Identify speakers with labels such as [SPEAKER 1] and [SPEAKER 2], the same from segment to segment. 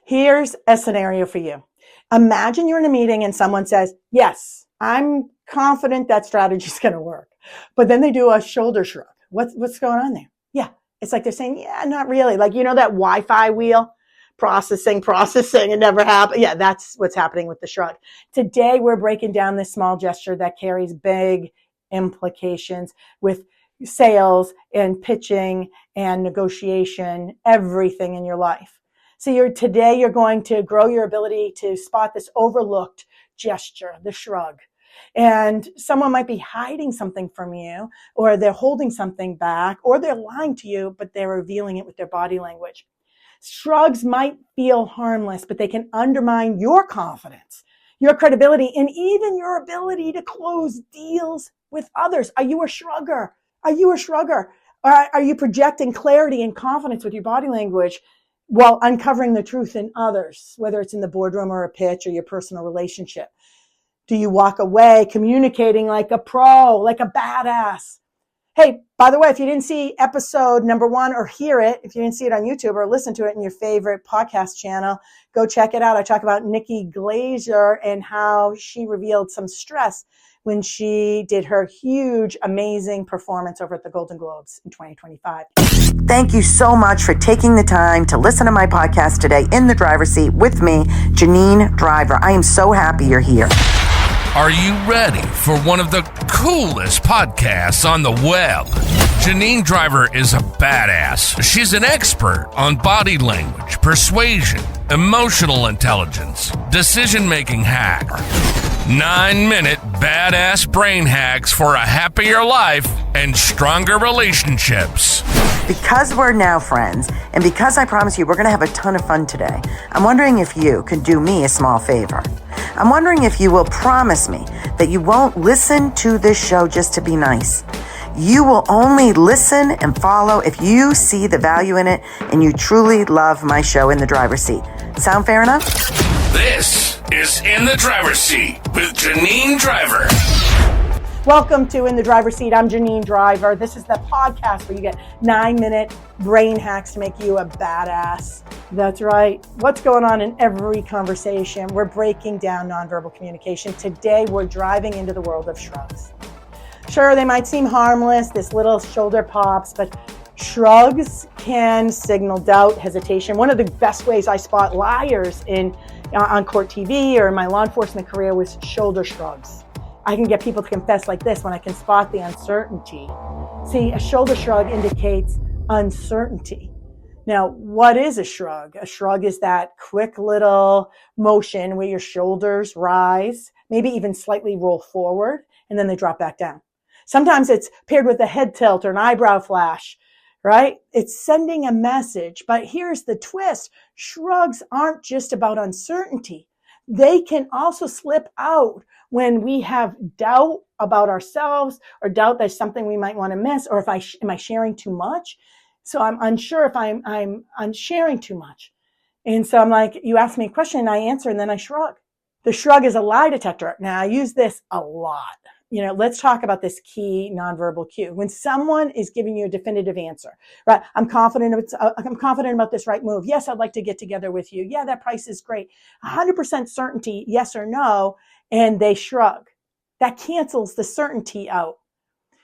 [SPEAKER 1] Here's a scenario for you. Imagine you're in a meeting and someone says, yes, I'm confident that strategy is going to work. But then they do a shoulder shrug. What's going on there? Yeah. It's like they're saying, yeah, not really. Like, that Wi-Fi wheel? Processing, it never happened. Yeah, that's what's happening with the shrug. Today, we're breaking down this small gesture that carries big implications with sales and pitching and negotiation, everything in your life. So today you're going to grow your ability to spot this overlooked gesture, the shrug. And someone might be hiding something from you, or they're holding something back, or they're lying to you, but they're revealing it with their body language. Shrugs might feel harmless, but they can undermine your confidence, your credibility, and even your ability to close deals with others. Are you a shrugger? Are you projecting clarity and confidence with your body language while uncovering the truth in others, whether it's in the boardroom or a pitch or your personal relationship? Do you walk away communicating like a pro, like a badass? Hey, by the way, if you didn't see episode number 1 or hear it, if you didn't see it on YouTube or listen to it in your favorite podcast channel, go check it out. I talk about Nikki Glaser and how she revealed some stress when she did her huge, amazing performance over at the Golden Globes in 2025.
[SPEAKER 2] Thank you so much for taking the time to listen to my podcast today in the driver's seat with me, Janine Driver. I am so happy you're here.
[SPEAKER 3] Are you ready for one of the coolest podcasts on the web? Janine Driver is a badass. She's an expert on body language, persuasion, emotional intelligence, decision-making hack. 9-minute badass brain hacks for a happier life and stronger relationships.
[SPEAKER 2] Because we're now friends, and because I promise you we're going to have a ton of fun today, I'm wondering if you can do me a small favor. I'm wondering if you will promise me that you won't listen to this show just to be nice. You will only listen and follow if you see the value in it and you truly love my show In the Driver's Seat. Sound fair enough?
[SPEAKER 3] This is In the Driver's Seat with Janine Driver.
[SPEAKER 1] Welcome to In the Driver's Seat. I'm Janine Driver. This is the podcast where you get 9-minute brain hacks to make you a badass. That's right. What's going on in every conversation? We're breaking down nonverbal communication. Today, we're driving into the world of shrugs. Sure, they might seem harmless, this little shoulder pops, but shrugs can signal doubt, hesitation. One of the best ways I spot liars on court TV or in my law enforcement career was shoulder shrugs. I can get people to confess like this when I can spot the uncertainty. See, a shoulder shrug indicates uncertainty. Now, what is a shrug? A shrug is that quick little motion where your shoulders rise, maybe even slightly roll forward, and then they drop back down. Sometimes it's paired with a head tilt or an eyebrow flash, right? It's sending a message. But here's the twist. Shrugs aren't just about uncertainty. They can also slip out when we have doubt about ourselves or doubt there's something we might want to miss, or am I sharing too much? So I'm unsure if I'm sharing too much. And so I'm like, you ask me a question and I answer and then I shrug. The shrug is a lie detector. Now I use this a lot. Let's talk about this key nonverbal cue. When someone is giving you a definitive answer, right? I'm confident about this right move. Yes, I'd like to get together with you. Yeah, that price is great. 100% certainty, yes or no, and they shrug. That cancels the certainty out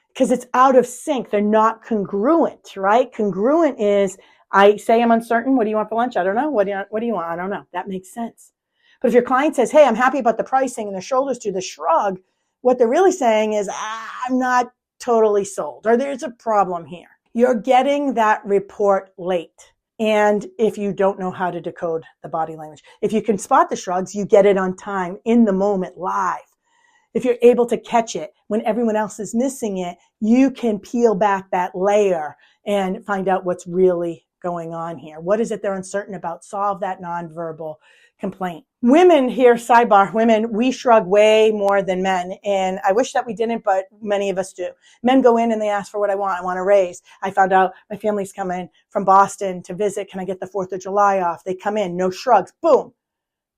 [SPEAKER 1] because it's out of sync. They're not congruent, right? Congruent is, I say I'm uncertain. What do you want for lunch? I don't know. What do you want? I don't know. That makes sense. But if your client says, hey, I'm happy about the pricing, and their shoulders do the shrug, what they're really saying is, I'm not totally sold, or there's a problem here. You're getting that report late. And if you don't know how to decode the body language, if you can spot the shrugs, you get it on time, in the moment, live. If you're able to catch it when everyone else is missing it, you can peel back that layer and find out what's really going on here. What is it they're uncertain about? Solve that nonverbal complaint. Women here, sidebar, women, we shrug way more than men. And I wish that we didn't, but many of us do. Men go in and they ask for what I want. I want a raise. I found out my family's coming from Boston to visit. Can I get the 4th of July off? They come in, no shrugs, boom.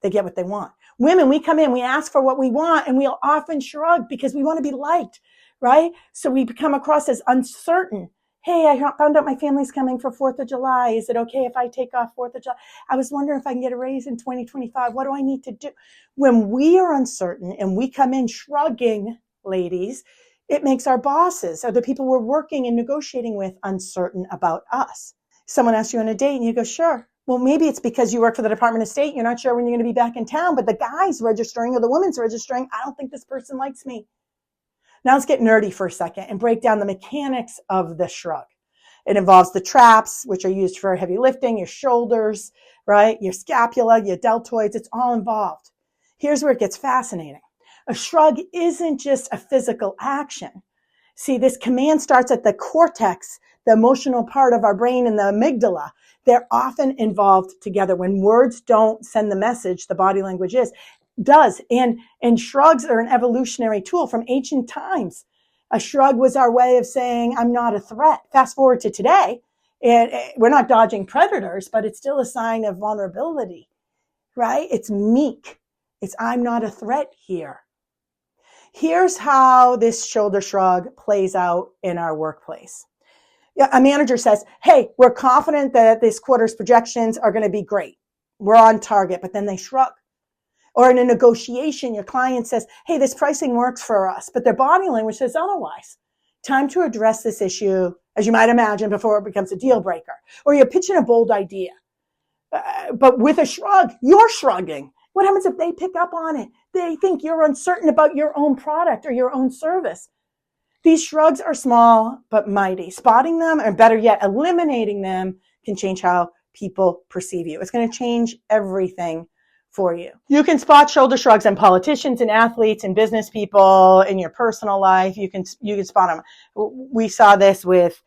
[SPEAKER 1] They get what they want. Women, we come in, we ask for what we want, and we'll often shrug because we want to be liked, right? So we come across as uncertain. Hey, I found out my family's coming for 4th of July. Is it okay if I take off 4th of July? I was wondering if I can get a raise in 2025. What do I need to do? When we are uncertain and we come in shrugging, ladies, it makes our bosses or the people we're working and negotiating with uncertain about us. Someone asks you on a date and you go, sure. Well, maybe it's because you work for the Department of State. You're not sure when you're going to be back in town, but the guy's registering or the woman's registering. I don't think this person likes me. Now let's get nerdy for a second and break down the mechanics of the shrug. It involves the traps, which are used for heavy lifting, your shoulders, right? Your scapula, your deltoids. It's all involved. Here's where it gets fascinating. A shrug isn't just a physical action. See, this command starts at the cortex, the emotional part of our brain, and the amygdala. They're often involved together. When words don't send the message, the body language does. And shrugs are an evolutionary tool from ancient times. A shrug was our way of saying, I'm not a threat. Fast forward to today, and we're not dodging predators, but it's still a sign of vulnerability, right? It's meek. It's, I'm not a threat here. Here's how this shoulder shrug plays out in our workplace. A manager says, hey, we're confident that this quarter's projections are going to be great. We're on target, but then they shrug. Or in a negotiation, your client says, hey, this pricing works for us, but their body language says otherwise. Time to address this issue, as you might imagine, before it becomes a deal breaker. Or you're pitching a bold idea. But with a shrug, you're shrugging. What happens if they pick up on it? They think you're uncertain about your own product or your own service. These shrugs are small but mighty. Spotting them, or better yet, eliminating them, can change how people perceive you. It's going to change everything for you. You can spot shoulder shrugs in politicians and athletes and business people in your personal life. You can spot them. We saw this with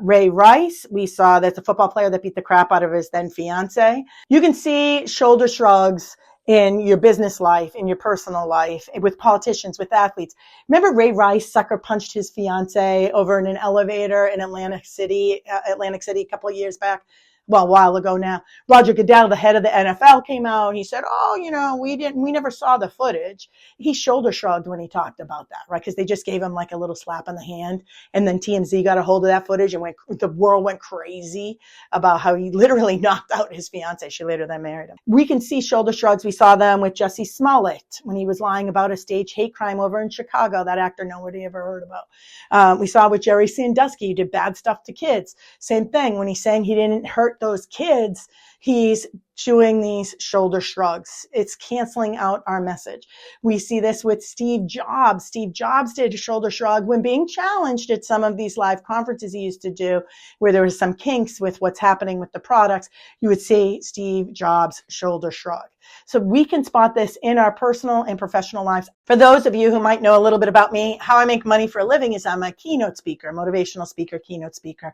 [SPEAKER 1] Ray Rice. We saw that's a football player that beat the crap out of his then fiance. You can see shoulder shrugs in your business life, in your personal life, with politicians, with athletes. Remember Ray Rice sucker punched his fiance over in an elevator in Atlantic City a couple of years back? Well, a while ago now. Roger Goodell, the head of the NFL, came out. He said, we never saw the footage. He shoulder shrugged when he talked about that, right? Because they just gave him like a little slap on the hand. And then TMZ got a hold of that footage and the world went crazy about how he literally knocked out his fiance. She later then married him. We can see shoulder shrugs. We saw them with Jussie Smollett when he was lying about a staged hate crime over in Chicago, that actor nobody ever heard about. We saw with Jerry Sandusky, who did bad stuff to kids. Same thing. When he's saying he didn't hurt those kids, he's doing these shoulder shrugs. It's canceling out our message. We see this with Steve Jobs. Steve Jobs did a shoulder shrug when being challenged at some of these live conferences he used to do, where there was some kinks with what's happening with the products. You would see Steve Jobs shoulder shrug. So we can spot this in our personal and professional lives. For those of you who might know a little bit about me, how I make money for a living is I'm a keynote speaker, motivational speaker, keynote speaker.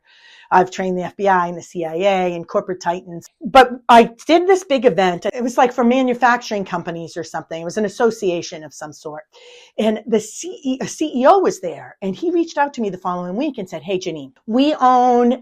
[SPEAKER 1] I've trained the FBI and the CIA and corporate titans. But I did this big event. It was like for manufacturing companies or something. It was an association of some sort. And the CEO was there. And he reached out to me the following week and said, hey, Janine,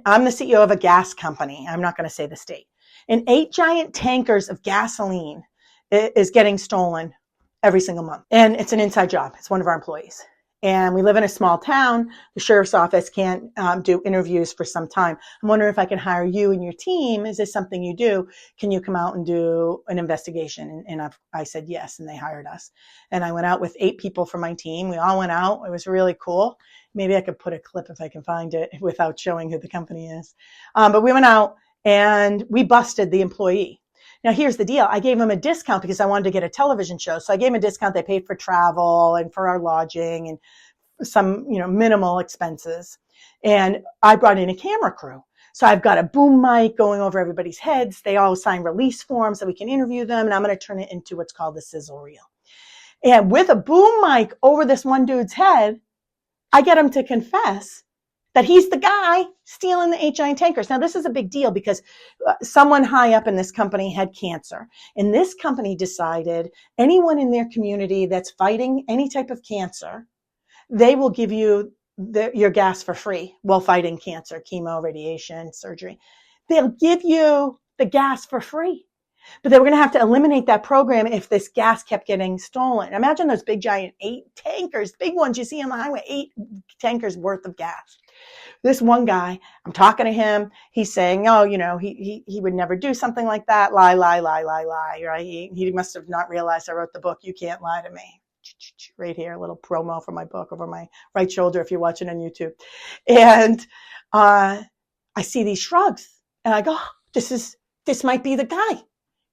[SPEAKER 1] I'm the CEO of a gas company. I'm not going to say the state. And 8 giant tankers of gasoline is getting stolen every single month. And it's an inside job. It's one of our employees. And we live in a small town. The sheriff's office can't do interviews for some time. I'm wondering if I can hire you and your team. Is this something you do? Can you come out and do an investigation? And I said yes, and they hired us. And I went out with 8 people from my team. We all went out. It was really cool. Maybe I could put a clip if I can find it without showing who the company is. But we went out and we busted the employee. Now, here's the deal. I gave them a discount because I wanted to get a television show. So I gave them a discount. They paid for travel and for our lodging and some, minimal expenses. And I brought in a camera crew. So I've got a boom mic going over everybody's heads. They all sign release forms so we can interview them. And I'm going to turn it into what's called the sizzle reel. And with a boom mic over this one dude's head, I get him to confess that he's the guy stealing the 8 giant tankers. Now, this is a big deal because someone high up in this company had cancer. And this company decided anyone in their community that's fighting any type of cancer, they will give you your gas for free while fighting cancer, chemo, radiation, surgery. They'll give you the gas for free. But they were going to have to eliminate that program if this gas kept getting stolen. Imagine those big giant 8 tankers, big ones you see on the highway, 8 tankers worth of gas. This one guy, I'm talking to him. He's saying, oh, he would never do something like that. Lie, lie, lie, lie, lie, right? He must have not realized I wrote the book, You Can't Lie to Me. Right here, a little promo for my book over my right shoulder if you're watching on YouTube. And I see these shrugs and I go, this might be the guy.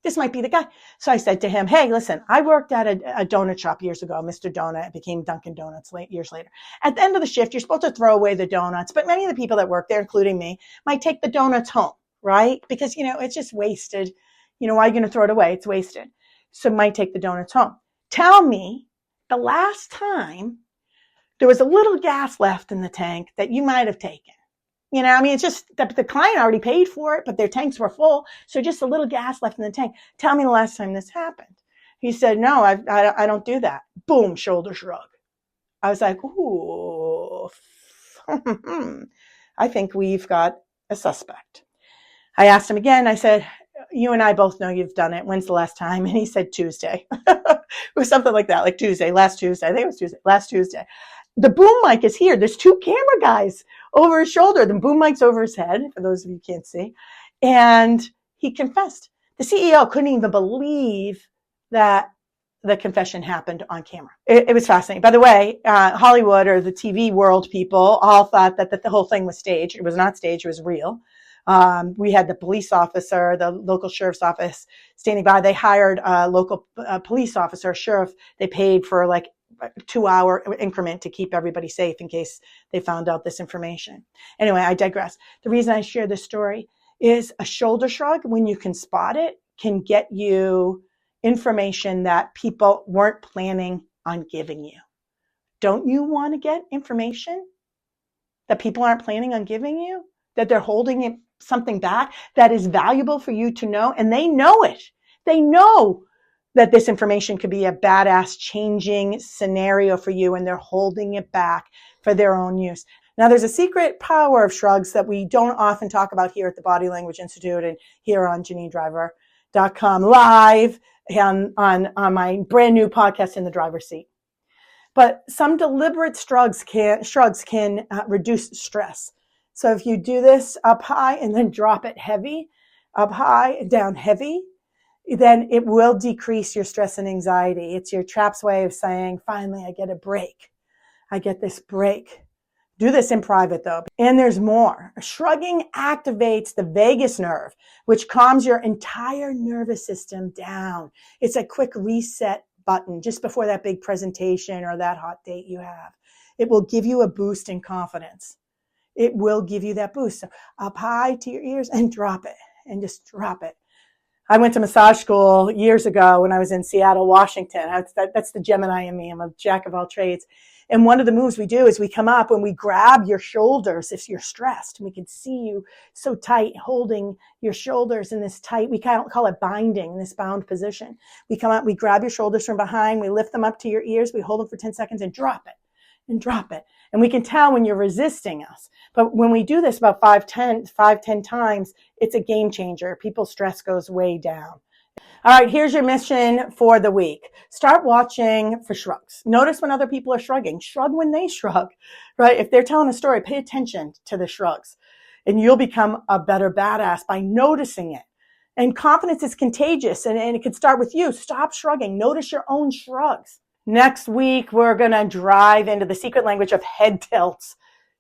[SPEAKER 1] This might be the guy. So I said to him, hey, listen, I worked at a donut shop years ago, Mr. Donut. It became Dunkin' Donuts years later. At the end of the shift, you're supposed to throw away the donuts, but many of the people that work there, including me, might take the donuts home, right? Because, it's just wasted. Why are you going to throw it away? It's wasted. So might take the donuts home. Tell me the last time there was a little gas left in the tank that you might have taken. It's just that the client already paid for it, but their tanks were full. So just a little gas left in the tank. Tell me the last time this happened. He said, no, I don't do that. Boom, shoulder shrug. I was like, ooh, I think we've got a suspect. I asked him again. I said, you and I both know you've done it. When's the last time? And he said Tuesday. It was something like that, like Tuesday, last Tuesday. I think it was Tuesday, last Tuesday. The boom mic is here. There's two camera guys over his shoulder. The boom mic's over his head, for those of you who can't see. And he confessed. The CEO couldn't even believe that the confession happened on camera. It was fascinating. By the way, Hollywood or the TV world people all thought that the whole thing was staged. It was not staged. It was real. We had the police officer, the local sheriff's office standing by. They hired a local police officer, sheriff. They paid for like a 2-hour increment to keep everybody safe in case they found out this information. Anyway, I digress. The reason I share this story is a shoulder shrug, when you can spot it, can get you information that people weren't planning on giving you. Don't you want to get information that people aren't planning on giving you? That they're holding something back that is valuable for you to know? And they know it. They know that this information could be a badass changing scenario for you, and they're holding it back for their own use. Now, there's a secret power of shrugs that we don't often talk about here at the Body Language Institute and here on JanineDriver.com live on my brand new podcast, In the Driver's Seat. But some deliberate shrugs can reduce stress. So if you do this up high and then drop it heavy, up high and down heavy, then it will decrease your stress and anxiety. It's your TRAPS way of saying, finally, I get a break. I get this break. Do this in private though. And there's more. Shrugging activates the vagus nerve, which calms your entire nervous system down. It's a quick reset button just before that big presentation or that hot date you have. It will give you a boost in confidence. It will give you that boost. So up high to your ears and drop it, and just drop it. I went to massage school years ago when I was in Seattle, Washington. That's the Gemini in me. I'm a jack of all trades. And one of the moves we do is we come up and we grab your shoulders if you're stressed. And we can see you so tight, holding your shoulders in this tight, we call it binding, this bound position. We come up, we grab your shoulders from behind, we lift them up to your ears, we hold them for 10 seconds and drop it. And drop it. And we can tell when you're resisting us. But when we do this about 5-10 times, it's a game changer. People's stress goes way down. All right, here's your mission for the week. Start watching for shrugs. Notice when other people are shrugging. Shrug when they shrug, right? If they're telling a story, pay attention to the shrugs. And you'll become a better badass by noticing it. And confidence is contagious, and it can start with you. Stop shrugging. Notice your own shrugs. Next week, we're going to drive into the secret language of head tilts.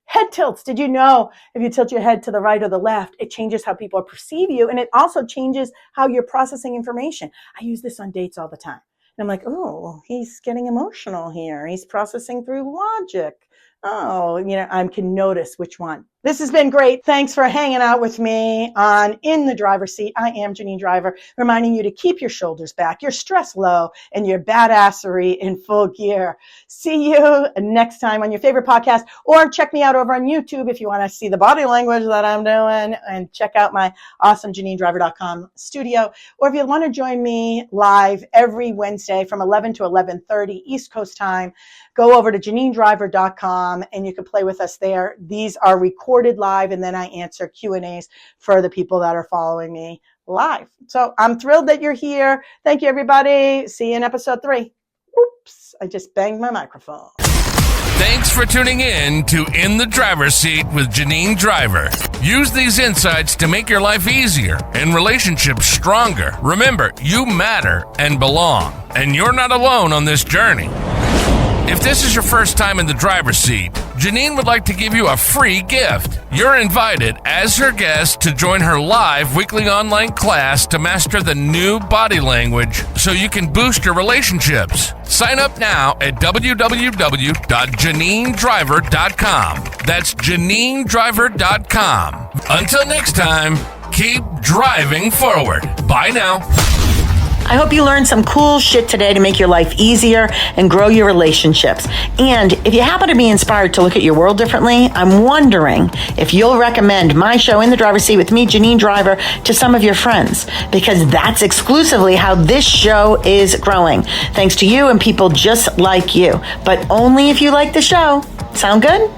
[SPEAKER 1] Head tilts. Did you know if you tilt your head to the right or the left, it changes how people perceive you, and it also changes how you're processing information. I use this on dates all the time. And I'm like, oh, he's getting emotional here. He's processing through logic. Oh, I can notice which one. This has been great. Thanks for hanging out with me on In the Driver's Seat. I am Janine Driver, reminding you to keep your shoulders back, your stress low, and your badassery in full gear. See you next time on your favorite podcast, or check me out over on YouTube if you want to see the body language that I'm doing, and check out my awesome JanineDriver.com studio. Or if you want to join me live every Wednesday from 11 to 11:30 East Coast time, go over to JanineDriver.com and you can play with us there. These are recorded live, and then I answer Q&As for the people that are following me live. So I'm thrilled that you're here. Thank you, everybody. See you in episode 3. Oops, I just banged my microphone.
[SPEAKER 3] Thanks for tuning in to In the Driver's Seat with Janine Driver. Use these insights to make your life easier and relationships stronger. Remember, you matter and belong, and you're not alone on this journey. If this is your first time in the driver's seat, Janine would like to give you a free gift. You're invited as her guest to join her live weekly online class to master the new body language so you can boost your relationships. Sign up now at www.janinedriver.com. That's janinedriver.com. Until next time, keep driving forward. Bye now.
[SPEAKER 2] I hope you learned some cool shit today to make your life easier and grow your relationships. And if you happen to be inspired to look at your world differently, I'm wondering if you'll recommend my show In the Driver's Seat with me, Janine Driver, to some of your friends, because that's exclusively how this show is growing. Thanks to you and people just like you, but only if you like the show. Sound good?